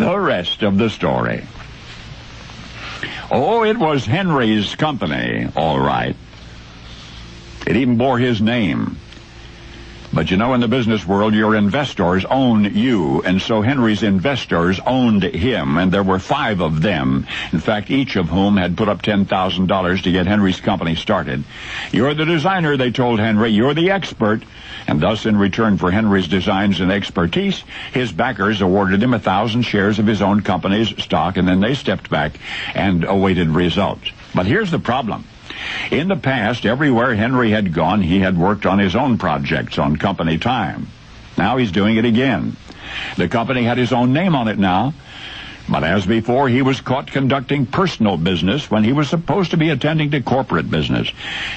The rest of the story. Oh, it was Henry's company, all right. It even bore his name. But you know, in the business world, your investors own you, and so Henry's investors owned him, and there were 5 of them, in fact, each of whom had put up $10,000 to get Henry's company started. You're the designer, they told Henry. You're the expert. And thus, in return for Henry's designs and expertise, his backers awarded him 1,000 shares of his own company's stock, and then they stepped back and awaited results. But here's the problem. In the past, everywhere Henry had gone, he had worked on his own projects on company time. Now he's doing it again. The company had his own name on it now, but as before, he was caught conducting personal business when he was supposed to be attending to corporate business.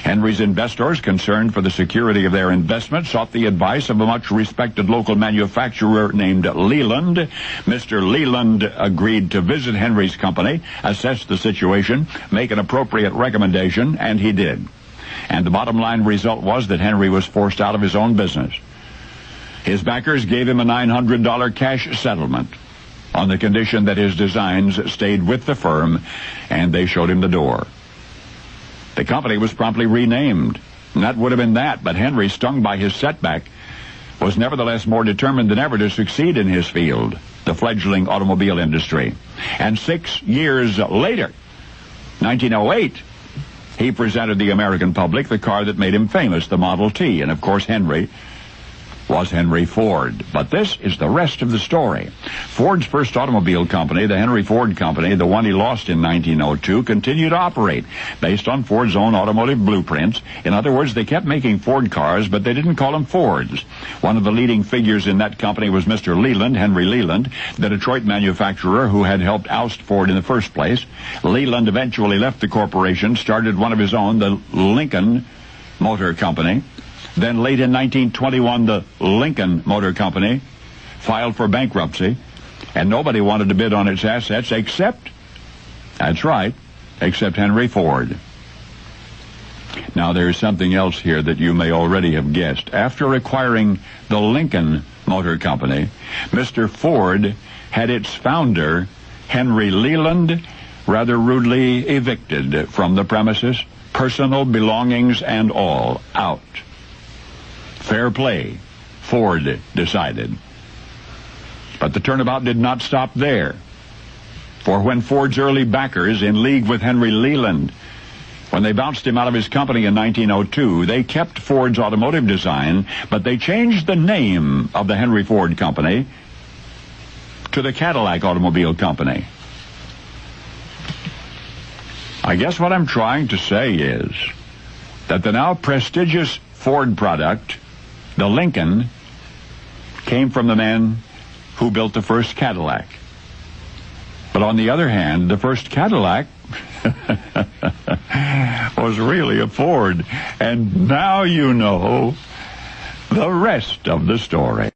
Henry's investors, concerned for the security of their investment, sought the advice of a much-respected local manufacturer named Leland. Mr. Leland agreed to visit Henry's company, assess the situation, make an appropriate recommendation, and he did. And the bottom line result was that Henry was forced out of his own business. His backers gave him a $900 cash settlement on the condition that his designs stayed with the firm, and they showed him the door. The company was promptly renamed, and that would have been that, but Henry, stung by his setback, was nevertheless more determined than ever to succeed in his field, the fledgling automobile industry. And 6 years later, 1908, he presented the American public the car that made him famous, the Model T, and of course Henry was Henry Ford. But this is the rest of the story. Ford's first automobile company, the Henry Ford Company, the one he lost in 1902, continued to operate based on Ford's own automotive blueprints. In other words, they kept making Ford cars, but they didn't call them Fords. One of the leading figures in that company was Mr. Leland, Henry Leland, the Detroit manufacturer who had helped oust Ford in the first place. Leland eventually left the corporation, started one of his own, the Lincoln Motor Company. Then late in 1921, the Lincoln Motor Company filed for bankruptcy, and nobody wanted to bid on its assets except, that's right, except Henry Ford. Now, there's something else here that you may already have guessed. After acquiring the Lincoln Motor Company, Mr. Ford had its founder, Henry Leland, rather rudely evicted from the premises, personal belongings and all out. Fair play, Ford decided. But the turnabout did not stop there. For when Ford's early backers, in league with Henry Leland, when they bounced him out of his company in 1902, they kept Ford's automotive design, but they changed the name of the Henry Ford Company to the Cadillac Automobile Company. I guess what I'm trying to say is that the now prestigious Ford product, the Lincoln, came from the man who built the first Cadillac. But on the other hand, the first Cadillac was really a Ford. And now you know the rest of the story.